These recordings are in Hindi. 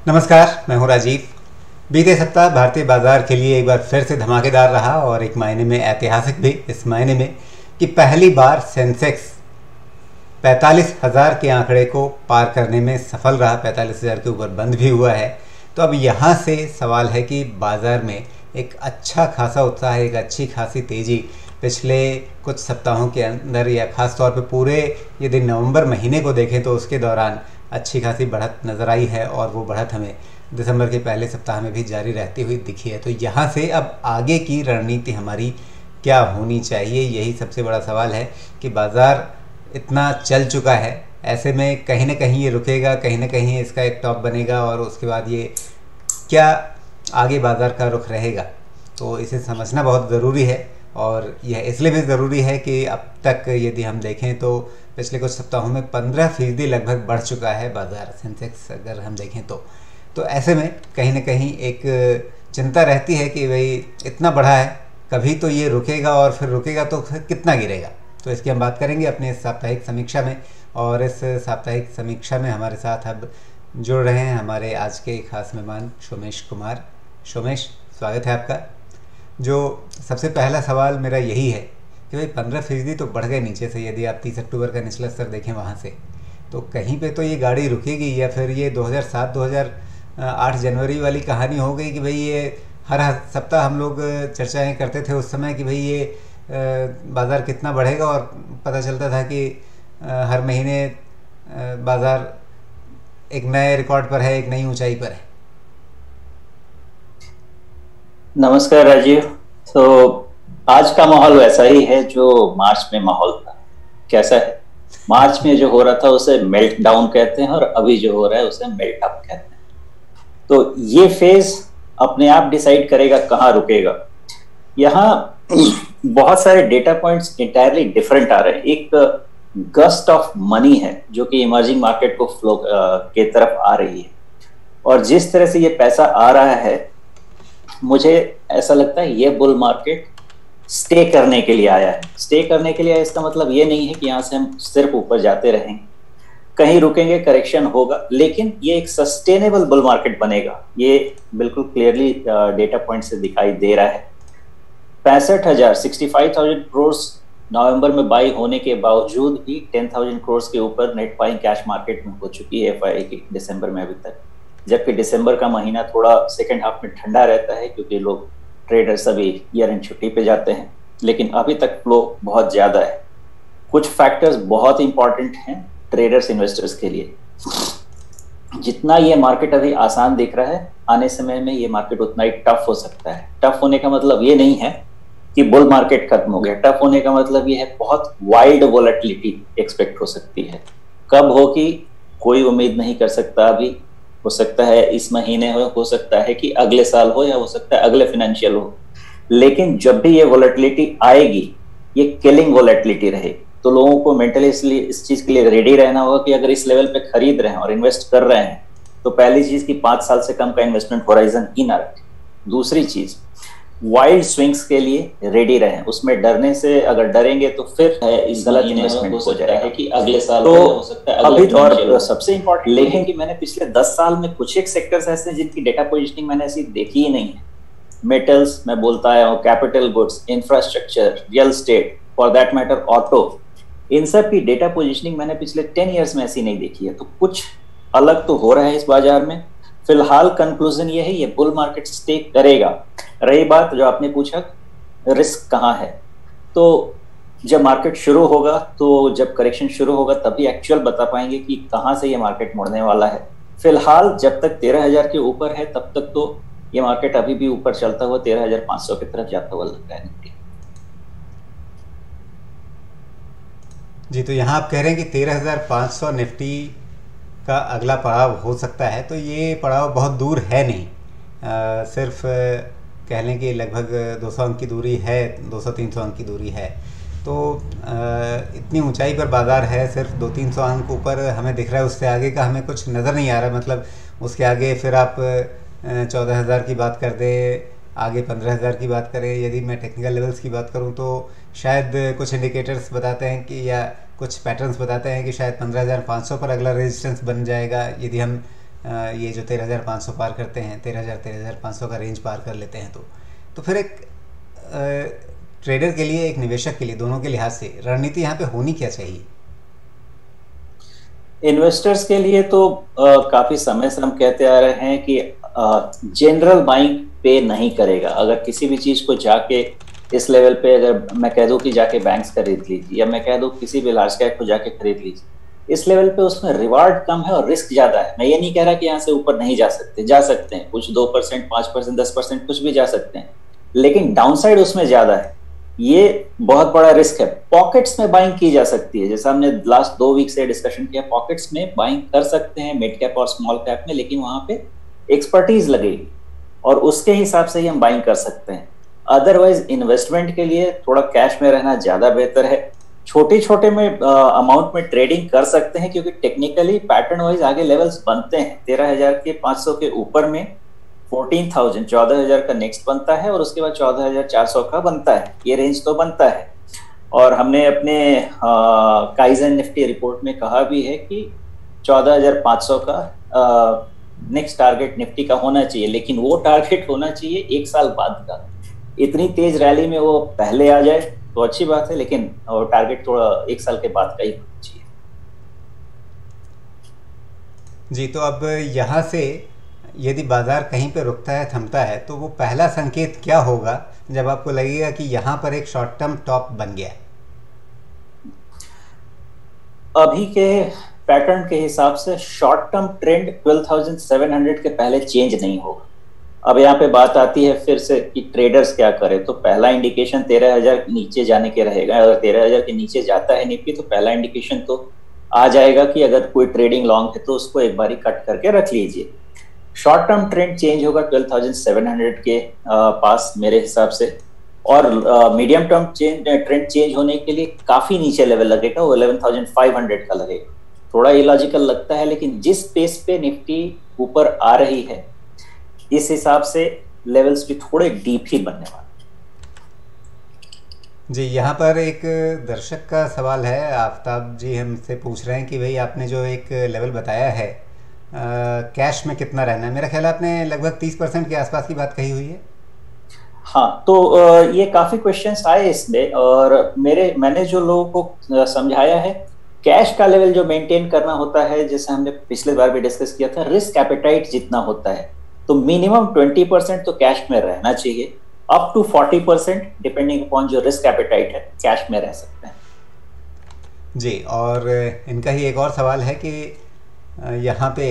नमस्कार, मैं हूं राजीव। बीते सप्ताह भारतीय बाजार के लिए एक बार फिर से धमाकेदार रहा और एक मायने में ऐतिहासिक भी, इस मायने में कि पहली बार सेंसेक्स 45,000 के आंकड़े को पार करने में सफल रहा। 45,000 के ऊपर बंद भी हुआ है। तो अब यहाँ से सवाल है कि बाज़ार में एक अच्छा खासा उत्साह, एक अच्छी खासी तेज़ी पिछले कुछ सप्ताहों के अंदर या ख़ास तौर पे पूरे यदि नवंबर महीने को देखें तो उसके दौरान अच्छी खासी बढ़त नज़र आई है और वो बढ़त हमें दिसंबर के पहले सप्ताह में भी जारी रहती हुई दिखी है। तो यहाँ से अब आगे की रणनीति हमारी क्या होनी चाहिए, यही सबसे बड़ा सवाल है कि बाज़ार इतना चल चुका है, ऐसे में कहीं ना कहीं ये रुकेगा, कहीं ना कहीं इसका एक टॉप बनेगा और उसके बाद ये क्या आगे बाज़ार का रुख रहेगा। तो इसे समझना बहुत ज़रूरी है और यह इसलिए भी ज़रूरी है कि अब तक यदि हम देखें तो पिछले कुछ सप्ताहों में 15% लगभग बढ़ चुका है बाज़ार, सेंसेक्स अगर हम देखें तो ऐसे में कहीं ना कहीं एक चिंता रहती है कि भाई इतना बढ़ा है, कभी तो ये रुकेगा और फिर रुकेगा तो फिर कितना गिरेगा। तो इसकी हम बात करेंगे अपने साप्ताहिक समीक्षा में और इस साप्ताहिक समीक्षा में हमारे साथ अब जुड़ रहे हैं हमारे आज के खास मेहमान सोमेश कुमार। सोमेश, स्वागत है आपका। जो सबसे पहला सवाल मेरा यही है कि भाई 15% तो बढ़ गए नीचे से, यदि आप 30 अक्टूबर का निचला स्तर देखें वहाँ से, तो कहीं पे तो ये गाड़ी रुकेगी या फिर ये 2007-2008 जनवरी वाली कहानी हो गई कि भाई ये हर सप्ताह हम लोग चर्चाएं करते थे उस समय कि भाई ये बाज़ार कितना बढ़ेगा और पता चलता था कि हर महीने बाज़ार एक नए रिकॉर्ड पर है, एक नई ऊंचाई पर है। नमस्कार राजीव। तो आज का माहौल वैसा ही है जो मार्च में माहौल था। कैसा है? मार्च में जो हो रहा था उसे मेल्ट डाउन कहते हैं और अभी जो हो रहा है उसे मेल्ट अप कहते हैं। तो ये फेज अपने आप डिसाइड करेगा कहाँ रुकेगा। यहाँ बहुत सारे डेटा पॉइंट्स इंटायरली डिफरेंट आ रहे हैं। एक गस्ट ऑफ मनी है जो कि इमर्जिंग मार्केट को फ्लो के तरफ आ रही है और जिस तरह से ये पैसा आ रहा है मुझे ऐसा लगता है ये बुल मार्केट स्टे करने के लिए आया है। स्टे करने के लिए आया, इसका मतलब ये नहीं है कि यहाँ से हम सिर्फ ऊपर जाते रहेंगे, कहीं रुकेंगे, करेक्शन होगा, लेकिन ये एक सस्टेनेबल बुल मार्केट बनेगा। ये बिल्कुल क्लियरली डेटा पॉइंट से दिखाई दे रहा है। 65,000 करोड़ नवंबर में बाई होने के बावजूद भी 10,000 करोड़ के ऊपर नेट बाइंग कैश मार्केट में हो चुकी है एफआईआई की दिसंबर में अभी तक। जबकि दिसंबर का महीना थोड़ा सेकेंड हाफ में ठंडा रहता है क्योंकि लोग ट्रेडर्स अभी ईयर एंड छुट्टी पे जाते हैं, लेकिन अभी तक फ्लो बहुत ज्यादा है। कुछ फैक्टर्स बहुत इंपॉर्टेंट हैं ट्रेडर्स इन्वेस्टर्स के लिए। जितना ये मार्केट अभी आसान दिख रहा है, आने समय में ये मार्केट उतना ही टफ हो सकता है। टफ होने का मतलब ये नहीं है कि बुल मार्केट खत्म हो गया। टफ होने का मतलब ये है बहुत वाइल्ड वोलेटिलिटी एक्सपेक्ट हो सकती है। कब हो कि कोई उम्मीद नहीं कर सकता अभी। हो सकता है इस महीने हो सकता है कि अगले साल हो, या हो सकता है अगले फाइनेंशियल हो। लेकिन जब भी ये वोलेटिलिटी आएगी ये किलिंग वोलेटिलिटी रहे, तो लोगों को मेंटली इसलिए इस चीज के लिए रेडी रहना होगा कि अगर इस लेवल पे खरीद रहे हैं और इन्वेस्ट कर रहे हैं तो पहली चीज की 5 साल से कम का इन्वेस्टमेंट होराइजन ही ना रखें। दूसरी चीज, वाइल्ड स्विंग्स के लिए रेडी रहें। उसमें डरने से, अगर डरेंगे तो फिर इस गलत इन्वेस्टमेंट हो जाएगा है कि अगले साल तो हो सकता है अभी। और सबसे इंपॉर्टेंट लेकिन कि मैंने पिछले 10 साल में कुछ एक सेक्टर्स ऐसे हैं जिनकी डेटा पोजीशनिंग मैंने ऐसी देखी ही नहीं है। मेटल्स मैं बोलता आया हूँ, capital goods, infrastructure, real estate, for that matter auto, इन सब की डेटा पोजीशनिंग मैंने पिछले 10 ईयर्स में ऐसी नहीं देखी है। तो कुछ अलग तो हो रहा है इस बाजार में। फिलहाल कंक्लूजन ये है, ये बुल मार्केट स्टे करेगा। रही बात जो आपने पूछा रिस्क कहाँ है, तो जब मार्केट शुरू होगा, तो जब करेक्शन शुरू होगा तभी एक्चुअल बता पाएंगे कि कहाँ से ये मार्केट मुड़ने वाला है। फिलहाल जब तक 13,000 के ऊपर है तब तक तो ये मार्केट अभी भी ऊपर चलता हुआ 13,500 की तरफ जाता हुआ लग रहा है निफ्टी। जी, तो यहाँ आप कह रहे हैं कि 13,500 निफ्टी का अगला पड़ाव हो सकता है। तो ये पड़ाव बहुत दूर है नहीं, सिर्फ कह लें कि लगभग 200 अंक की दूरी है, 200-300 अंक की दूरी है। तो इतनी ऊंचाई पर बाज़ार है, सिर्फ 200-300 अंक ऊपर हमें दिख रहा है, उससे आगे का हमें कुछ नज़र नहीं आ रहा। मतलब उसके आगे फिर आप 14,000 की बात कर दें, आगे 15,000 की बात करें। यदि मैं टेक्निकल लेवल्स की बात करूं तो शायद कुछ इंडिकेटर्स बताते हैं कि, या कुछ पैटर्न्स बताते हैं कि शायद 15,500 पर अगला रेजिस्टेंस बन जाएगा। यदि हम ये जो 13,500 पार करते हैं, 13,500 का रेंज पार कर लेते हैं, तो फिर एक ट्रेडर के लिए, एक निवेशक के लिए, दोनों के लिहाज से रणनीति यहाँ पे होनी क्या चाहिए? इन्वेस्टर्स के लिए तो काफी समय से हम कहते आ रहे हैं कि जनरल बाइंग पे नहीं करेगा। अगर किसी भी चीज को जाके इस लेवल पे, अगर मैं कह दूं कि जाके बैंक्स खरीद लीजिए, या मैं कह दूं किसी भी लार्ज कैप को जाके खरीद लीजिए, इस लेवल पे उसमें रिवार्ड कम है और रिस्क ज्यादा है। मैं ये नहीं कह रहा कि यहाँ से ऊपर नहीं जा सकते, जा सकते हैं, कुछ 2%, 5%, 10% कुछ भी जा सकते हैं, लेकिन डाउनसाइड उसमें ज्यादा है। ये बहुत बड़ा रिस्क है। पॉकेट्स में बाइंग की जा सकती है, जैसा हमने लास्ट 2 वीक से डिस्कशन किया, पॉकेट्स में बाइंग कर सकते हैं मिड कैप और स्मॉल कैप में, लेकिन वहां पे एक्सपर्टीज लगेगी और उसके हिसाब से ही हम बाइंग कर सकते हैं। अदरवाइज इन्वेस्टमेंट के लिए थोड़ा कैश में रहना ज्यादा बेहतर है। छोटे छोटे में अमाउंट में ट्रेडिंग कर सकते हैं, क्योंकि टेक्निकली पैटर्न वाइज आगे लेवल्स बनते हैं। 13,500 के ऊपर में 14,000, 14,000 का नेक्स्ट बनता है और उसके बाद 14,400 का बनता है। ये रेंज तो बनता है और हमने अपने काइजन निफ्टी रिपोर्ट में कहा भी है कि 14,500 का नेक्स्ट टारगेट निफ्टी का होना चाहिए, लेकिन वो टारगेट होना चाहिए 1 साल बाद का। इतनी तेज रैली में वो पहले आ जाए तो अच्छी बात है, लेकिन टारगेट थोड़ा 1 साल के बाद का ही होना चाहिए। जी, तो अब यहाँ से यदि बाजार कहीं पे रुकता है, थमता है, तो वो पहला संकेत क्या होगा जब आपको लगेगा कि यहाँ पर एक शॉर्ट टर्म टॉप बन गया है? अभी के पैटर्न के हिसाब से शॉर्ट टर्म ट्रेंड 12,700 के पहले चेंज नहीं होगा। अब यहाँ पे बात आती है फिर से कि ट्रेडर्स क्या करें, तो पहला इंडिकेशन 13,000 के नीचे जाने के रहेगा। अगर 13,000 के नीचे जाता है निफ्टी, तो पहला इंडिकेशन तो आ जाएगा कि अगर कोई ट्रेडिंग लॉन्ग है तो उसको एक बारी कट करके रख लीजिए। शॉर्ट टर्म ट्रेंड चेंज होगा 12,700 के पास मेरे हिसाब से, और मीडियम टर्म ट्रेंड चेंज होने के लिए काफी नीचे लेवल लगेगा, वो 11,500 का लगेगा। थोड़ा इलॉजिकल लगता है, लेकिन जिस पेस पे निफ्टी ऊपर आ रही है, इस हिसाब से लेवल्स भी थोड़े डीप ही बनने वाले। जी, यहाँ पर एक दर्शक का सवाल है, आफ्ताब जी हमसे पूछ रहे हैं कि भाई आपने जो एक लेवल बताया है, कैश में कितना रहना है? मेरा ख्याल आपने लगभग 30% के आसपास की बात कही हुई है। हाँ, तो ये काफी क्वेश्चंस आए इसमें, और मैंने जो लोगों को समझाया है, कैश का लेवल जो मेंटेन करना होता है, जैसे हमने पिछले बार भी डिस्कस किया था, रिस्क एपेटाइट जितना होता है, तो मिनिमम 20% तो कैश में रहना चाहिए, अप टू 40% डिपेंडिंग अपॉन जो रिस्क एपेटाइट है, कैश में रह सकते हैं। जी, और इनका ही एक और सवाल है कि यहाँ पे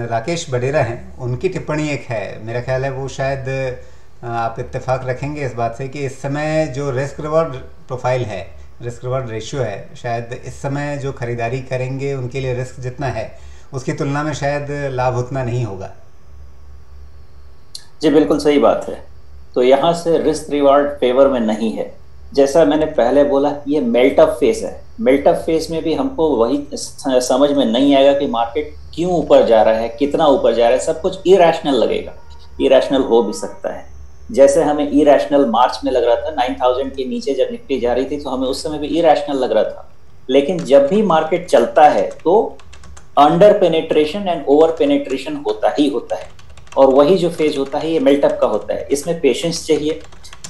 राकेश बडेरा हैं, उनकी टिप्पणी एक है, मेरा ख्याल है वो शायद आप इत्तेफाक रखेंगे इस बात से कि इस समय जो रिस्क रिवॉर्ड प्रोफाइल है, रिस्क रिवॉर्ड रेशियो है, शायद इस समय जो खरीदारी करेंगे उनके लिए रिस्क जितना है उसकी तुलना में शायद लाभ उतना नहीं होगा। जी, बिल्कुल सही बात है। तो यहाँ से रिस्क रिवार्ड फेवर में नहीं है। जैसा मैंने पहले बोला, ये मेल्ट अप फेस है। मेल्ट अप फेस में भी हमको वही समझ में नहीं आएगा कि मार्केट क्यों ऊपर जा रहा है, कितना ऊपर जा रहा है, सब कुछ इरैशनल लगेगा। इरैशनल हो भी सकता है, जैसे हमें इरैशनल मार्च में लग रहा था, 9,000 के नीचे जब निफ्टी जा रही थी तो हमें उस समय भी इरैशनल लग रहा था। लेकिन जब भी मार्केट चलता है तो under penetration and over penetration होता ही होता है, और वही जो फेज होता है ये मेल्टअप का होता है। इसमें पेशेंस चाहिए,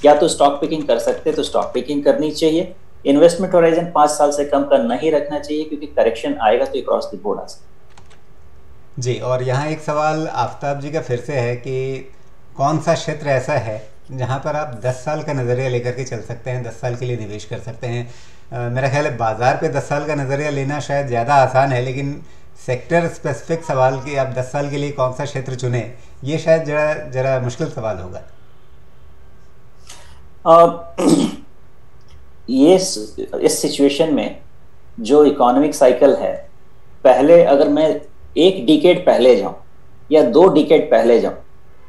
या तो स्टॉक पिकिंग कर सकते हैं तो स्टॉक पिकिंग करनी चाहिए। इन्वेस्टमेंट होराइजन 5 साल से कम का नहीं रखना चाहिए, क्योंकि करेक्शन आएगा तो क्रॉस द बोर्ड आ सकता है। जी, और यहाँ एक सवाल आफ्ताब जी का फिर से है कि कौन सा क्षेत्र ऐसा है जहाँ पर आप 10 साल का नज़रिया लेकर के चल सकते हैं, 10 साल के लिए निवेश कर सकते हैं? मेरा ख्याल है बाज़ार पे 10 साल का नज़रिया लेना शायद ज़्यादा आसान है, लेकिन सेक्टर स्पेसिफिक सवाल कि आप 10 साल के लिए कौन सा क्षेत्र चुने, ये शायद जरा मुश्किल सवाल होगा। इस सिचुएशन में जो इकोनॉमिक साइकिल है, पहले अगर मैं 1 डिकेड पहले जाऊं या 2 डिकेड पहले जाऊं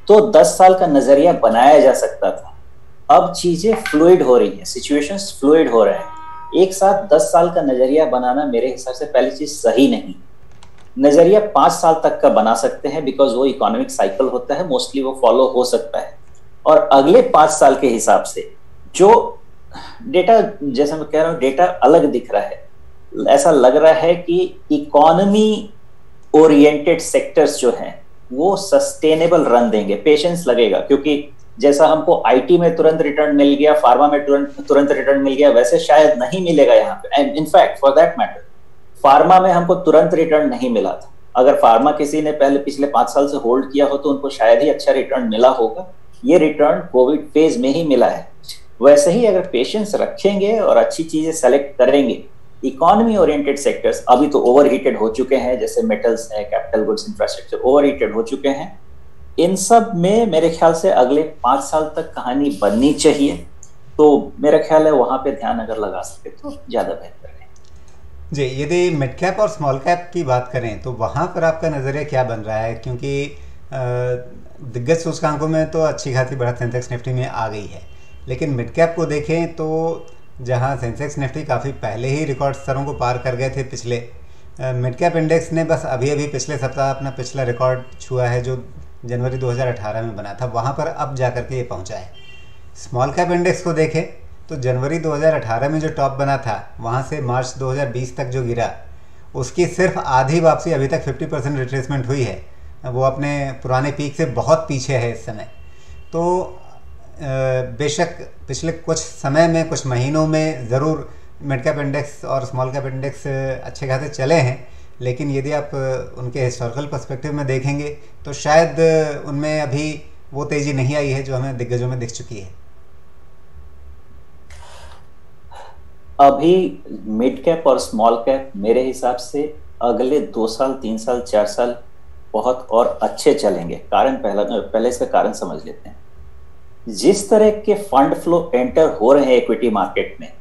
तो 10 साल का नजरिया बनाया जा सकता था। अब चीजें फ्लूइड हो रही है, सिचुएशंस फ्लूइड हो रहे हैं। एक साथ 10 साल का नजरिया बनाना मेरे हिसाब से पहली चीज सही नहीं। नजरिया 5 साल तक का बना सकते हैं, बिकॉज वो इकोनॉमिक साइकिल होता है, मोस्टली वो फॉलो हो सकता है। और अगले 5 साल के हिसाब से जो डेटा, जैसे मैं कह रहा हूँ, डेटा अलग दिख रहा है। ऐसा लग रहा है कि इकोनॉमी ओरिएंटेड सेक्टर्स जो हैं वो सस्टेनेबल रन देंगे, पेशेंस लगेगा, क्योंकि जैसा हमको आईटी में तुरंत रिटर्न मिल गया, फार्मा में तुरंत रिटर्न मिल गया, वैसे शायद नहीं मिलेगा यहाँ पे। And in fact for that matter pharma में हमको तुरंत रिटर्न नहीं मिला था। अगर फार्मा किसी ने पहले पिछले 5 साल से होल्ड किया हो तो उनको शायद ही अच्छा रिटर्न मिला होगा। ये रिटर्न कोविड फेज में ही मिला है। वैसे ही अगर पेशेंस रखेंगे और अच्छी चीजें सेलेक्ट करेंगे, इकोनॉमी ओरिएंटेड सेक्टर्स अभी तो ओवरहीटेड हो चुके हैं, जैसे मेटल्स है, कैपिटल गुड्स, इंफ्रास्ट्रक्चर ओवरहीटेड हो चुके हैं। इन सब में मेरे ख्याल से अगले 5 साल तक कहानी बननी चाहिए। तो मेरा ख्याल है वहां पे ध्यान अगर लगा सके तो ज्यादा बेहतर है। जी, यदि मिड कैप और स्मॉल कैप की बात करें तो वहाँ पर आपका नज़रिया क्या बन रहा है? क्योंकि दिग्गज सूचकांकों में तो अच्छी खासी बढ़त सेंसेक्स निफ्टी में आ गई है, लेकिन मिड कैप को देखें तो जहाँ सेंसेक्स निफ्टी काफ़ी पहले ही रिकॉर्ड स्तरों को पार कर गए थे पिछले, मिड कैप इंडेक्स ने बस अभी अभी पिछले सप्ताह अपना पिछला रिकॉर्ड छुआ है जो जनवरी 2018 में बना था, वहाँ पर अब जा कर के ये पहुँचा है। स्मॉल कैप इंडेक्स को देखें तो जनवरी 2018 में जो टॉप बना था वहाँ से मार्च 2020 तक जो गिरा, उसकी सिर्फ आधी वापसी अभी तक 50% रिट्रेसमेंट हुई है। वो अपने पुराने पीक से बहुत पीछे है इस समय। तो बेशक पिछले कुछ समय में, कुछ महीनों में ज़रूर मिड कैप इंडेक्स और स्मॉल कैप इंडेक्स अच्छे खासे चले हैं, लेकिन यदि आप उनके हिस्टोरिकल पर्सपेक्टिव में देखेंगे तो शायद उनमें अभी वो तेज़ी नहीं आई है जो हमें दिग्गजों में दिख चुकी है। अभी मिड कैप और स्मॉल कैप मेरे हिसाब से अगले 2 साल, 3 साल, 4 साल बहुत और अच्छे चलेंगे। कारण पहले इसका कारण समझ लेते हैं। जिस तरह के फंड फ्लो एंटर हो रहे हैं इक्विटी मार्केट में,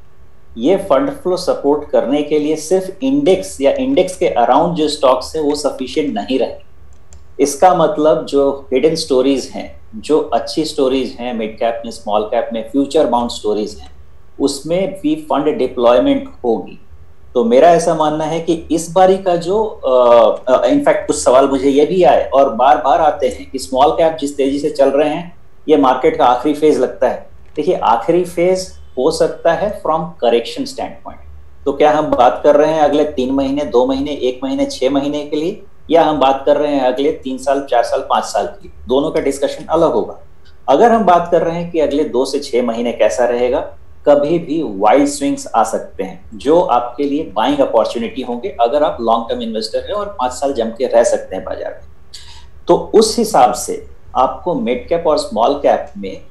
ये फंड फ्लो सपोर्ट करने के लिए सिर्फ इंडेक्स या इंडेक्स के अराउंड जो स्टॉक्स है वो सफिशिएंट नहीं रहे। इसका मतलब जो हिडन स्टोरीज हैं, जो अच्छी स्टोरीज हैं मिड कैप में, स्मॉल कैप में, फ्यूचर बाउंड स्टोरीज हैं, उसमें भी फंड डिप्लॉयमेंट होगी। तो मेरा ऐसा मानना है कि इस बारी का जो इनफैक्ट कुछ सवाल मुझे ये भी आए और बार बार आते हैं कि स्मॉल कैप जिस तेजी से चल रहे हैं ये मार्केट का आखिरी फेज लगता है। देखिए, आखिरी फेज हो सकता है फ्रॉम करेक्शन स्टैंड पॉइंट। तो क्या हम बात कर रहे हैं अगले 3 महीने, 2 महीने, 1 महीने, 6 महीने के लिए, या हम बात कर रहे हैं अगले 3 साल, 4 साल, 5 साल के लिए? दोनों का डिस्कशन अलग होगा। अगर हम बात कर रहे हैं कि अगले 2 से 6 महीने कैसा रहेगा, कभी भी वाइल्ड स्विंग्स आ सकते हैं जो आपके लिए बाइंग अपॉर्चुनिटी होंगे अगर आप लॉन्ग टर्म इन्वेस्टर हैं और 5 साल जम के रह सकते हैं बाजार में। तो उस हिसाब से आपको मिड कैप और स्मॉल कैप में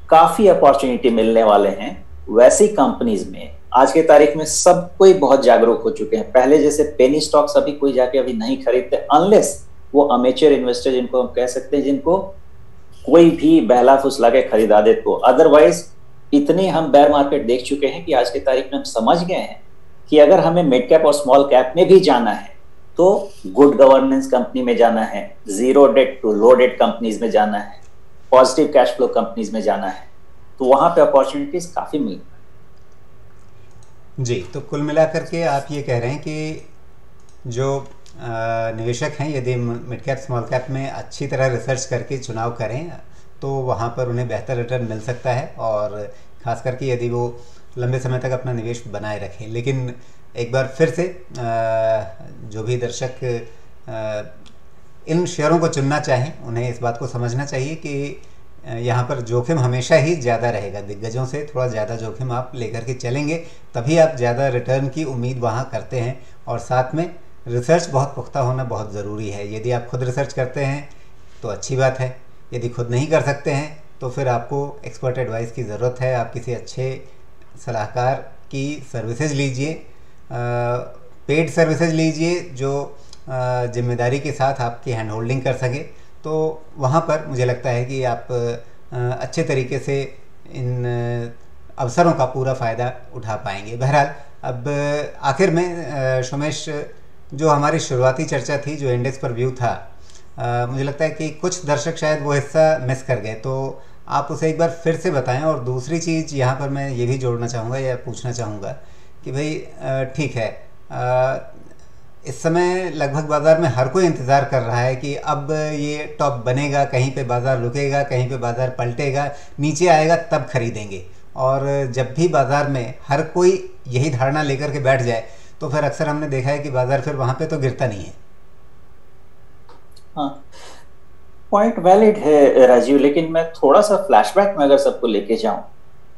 काफी अपॉर्चुनिटी मिलने वाले हैं। वैसी कंपनीज में आज के तारीख में सब कोई बहुत जागरूक हो चुके हैं। पहले जैसे पेनी स्टॉक्स अभी कोई जाके अभी नहीं खरीदते, अनलेस वो अमेचर इन्वेस्टर जिनको हम कह सकते हैं, जिनको कोई भी बहला फुसला के खरीदा दे तो। अदरवाइज इतनी हम बेयर मार्केट देख चुके हैं कि आज के तारीख में हम समझ गए हैं कि अगर हमें मिड कैप और स्मॉल कैप में भी जाना है तो गुड गवर्नेंस कंपनी में जाना है, zero debt to low debt companies में जाना है, पॉजिटिव कैश फ्लो कंपनीज में जाना है। तो वहां पे अपॉर्चुनिटीज काफी मिल। जी, तो कुल मिलाकर के आप ये कह रहे हैं कि जो निवेशक हैं यदि मिड कैप स्मॉल कैप में अच्छी तरह रिसर्च करके चुनाव करें तो वहाँ पर उन्हें बेहतर रिटर्न मिल सकता है, और ख़ास करके यदि वो लंबे समय तक अपना निवेश बनाए रखें। लेकिन एक बार फिर से जो भी दर्शक इन शेयरों को चुनना चाहें उन्हें इस बात को समझना चाहिए कि यहाँ पर जोखिम हमेशा ही ज़्यादा रहेगा। दिग्गजों से थोड़ा ज़्यादा जोखिम आप लेकर के चलेंगे तभी आप ज़्यादा रिटर्न की उम्मीद वहाँ करते हैं, और साथ में रिसर्च बहुत पुख्ता होना बहुत ज़रूरी है। यदि आप खुद रिसर्च करते हैं तो अच्छी बात है, यदि खुद नहीं कर सकते हैं तो फिर आपको एक्सपर्ट एडवाइस की ज़रूरत है। आप किसी अच्छे सलाहकार की सर्विसेज लीजिए, पेड सर्विसेज लीजिए जो जिम्मेदारी के साथ आपकी हैंड होल्डिंग कर सके। तो वहाँ पर मुझे लगता है कि आप अच्छे तरीके से इन अवसरों का पूरा फ़ायदा उठा पाएंगे। बहरहाल, अब आखिर में शोमेश, जो हमारी शुरुआती चर्चा थी, जो इंडेक्स पर व्यू था, मुझे लगता है कि कुछ दर्शक शायद वो हिस्सा मिस कर गए, तो आप उसे एक बार फिर से बताएं। और दूसरी चीज़ यहाँ पर मैं ये भी जोड़ना चाहूँगा या पूछना चाहूँगा कि भाई ठीक है, इस समय लगभग बाज़ार में हर कोई इंतज़ार कर रहा है कि अब ये टॉप बनेगा, कहीं पे बाज़ार रुकेगा, कहीं पे बाज़ार पलटेगा, नीचे आएगा तब खरीदेंगे। और जब भी बाज़ार में हर कोई यही धारणा लेकर के बैठ जाए तो फिर अक्सर हमने देखा है कि बाज़ार फिर वहाँ पे तो गिरता नहीं है। हाँ, पॉइंट वैलिड है राजीव, लेकिन मैं थोड़ा सा फ्लैशबैक में अगर सबको लेके जाऊं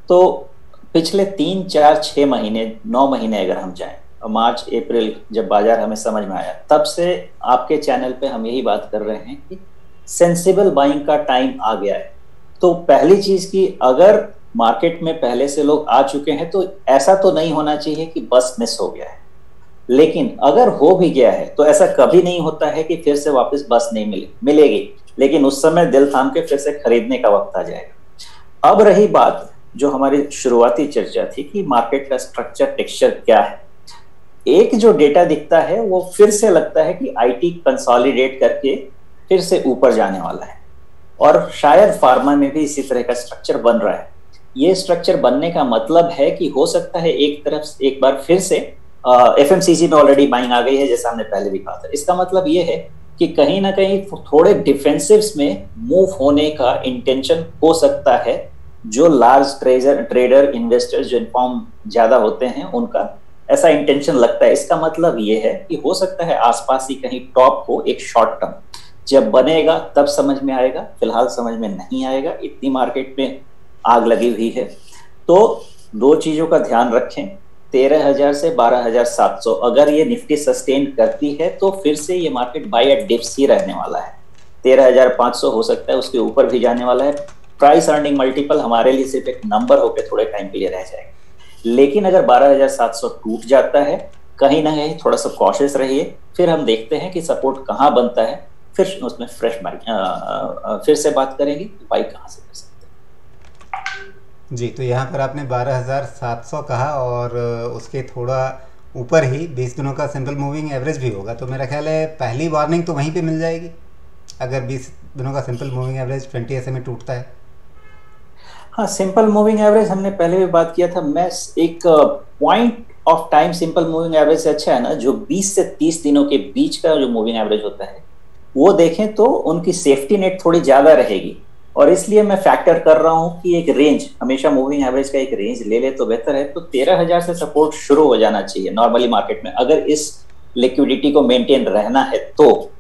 तो पिछले 3 4 6 महीने 9 महीने अगर हम जाएं, मार्च अप्रैल जब बाजार हमें समझ में आया, तब से आपके चैनल पे हम यही बात कर रहे हैं कि सेंसिबल बाइंग का टाइम आ गया है। तो पहली चीज की, अगर मार्केट में पहले से लोग आ चुके हैं तो ऐसा तो नहीं होना चाहिए कि बस मिस हो गया है। लेकिन अगर हो भी गया है तो ऐसा कभी नहीं होता है कि फिर से वापस बस नहीं मिलेगी, लेकिन उस समय दिल थाम के फिर से खरीदने का वक्त आ जाएगा। अब रही बात जो हमारी शुरुआती चर्चा थी कि मार्केट का स्ट्रक्चर टेक्सचर क्या है, एक जो डेटा दिखता है वो फिर से लगता है कि आईटी कंसोलिडेट करके फिर से ऊपर जाने वाला है, और शायद फार्मा में भी इसी तरह का स्ट्रक्चर बन रहा है। ये स्ट्रक्चर बनने का मतलब है कि हो सकता है एक तरफ एक बार फिर से एफएमसीजी में ऑलरेडी बाइंग आ गई है, जैसा हमने पहले भी कहा था। इसका मतलब ये है कि कहीं ना कहीं थोड़े डिफेंसिव्स में मूव होने का इंटेंशन हो सकता है। जो लार्ज ट्रेडर इन्वेस्टर्स जो इन्फॉर्म ज्यादा होते हैं उनका ऐसा इंटेंशन लगता है। इसका मतलब ये है कि हो सकता है आसपास ही कहीं टॉप हो एक शॉर्ट टर्म, जब बनेगा तब समझ में आएगा, फिलहाल समझ में नहीं आएगा, इतनी मार्केट में आग लगी हुई है। तो दो चीजों का ध्यान रखें, 13,000 से 12,700 अगर ये निफ्टी सस्टेन करती है तो फिर से ये मार्केट बाय एट डिप्स ही रहने वाला है। 13,500 हो सकता है उसके ऊपर भी जाने वाला है। प्राइस अर्निंग मल्टीपल हमारे लिए सिर्फ एक नंबर होकर थोड़े टाइम के लिए रह जाएगा। लेकिन अगर 12,700 टूट जाता है, कहीं ना कहीं थोड़ा सा कॉशियस रहिए, फिर हम देखते हैं कि सपोर्ट कहाँ बनता है, फिर उसमें फ्रेश बाई फिर से बात करेंगे बाई कहाँ से कर सकते हैं। जी, तो यहाँ पर आपने 12,700 कहा और उसके थोड़ा ऊपर ही 20 दिनों का सिंपल मूविंग एवरेज भी होगा, तो मेरा ख्याल है पहली वार्निंग तो वहीं पे मिल जाएगी अगर 20 दिनों का सिंपल मूविंग एवरेज 20 SMA टूटता है। हाँ, सिंपल मूविंग एवरेज हमने पहले भी बात किया था। मैं एक point of time simple moving average से अच्छा है ना, जो 20 से 30 दिनों के बीच का जो मूविंग एवरेज होता है वो देखें तो उनकी सेफ्टी नेट थोड़ी ज्यादा रहेगी। और इसलिए मैं फैक्टर कर रहा हूं कि एक रेंज, हमेशा मूविंग एवरेज का एक रेंज ले ले तो बेहतर है। तो 13,000 से सपोर्ट शुरू हो जाना चाहिए नॉर्मली मार्केट में, अगर इस लिक्विडिटी को मेंटेन रहना है तो।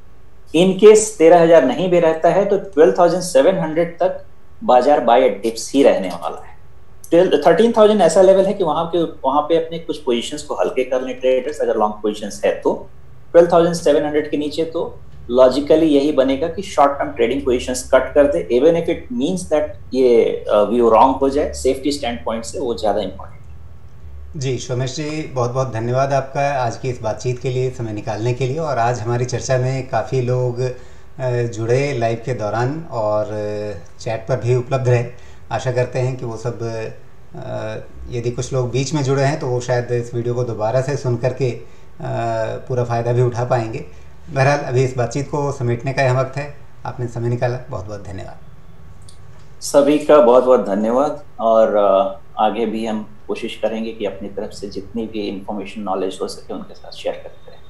इन केस 13,000 नहीं भी रहता है तो 12,700 तक बाजार बाय एट डिप्स ही रहने वाला है। 13,000 ऐसा लेवल है कि वहां पे अपने कुछ पोजीशंस को हल्के कर लें ट्रेडर्स, अगर लॉन्ग पोजीशंस है तो। 12,700 के नीचे तो लॉजिकली यही बनेगा कि short term trading positions cut कर दे, even if it means that ये व्यू रॉन्ग हो जाए। सेफ्टी स्टैंड पॉइंट से वो ज्यादा इंपॉर्टेंट है। जी सोमेश जी, बहुत बहुत धन्यवाद आपका आज की इस बातचीत के लिए, समय निकालने के लिए। और आज हमारी चर्चा में काफ़ी लोग जुड़े लाइव के दौरान और चैट पर भी उपलब्ध रहे। आशा करते हैं कि वो सब, यदि कुछ लोग बीच में जुड़े हैं तो वो शायद इस वीडियो को दोबारा से सुन करके पूरा फ़ायदा भी उठा पाएंगे। बहरहाल अभी इस बातचीत को समेटने का यह वक्त है। आपने समय निकाला, बहुत बहुत धन्यवाद। सभी का बहुत बहुत धन्यवाद। और आगे भी हम कोशिश करेंगे कि अपनी तरफ से जितनी भी इंफॉर्मेशन नॉलेज हो सके उनके साथ शेयर करते रहें।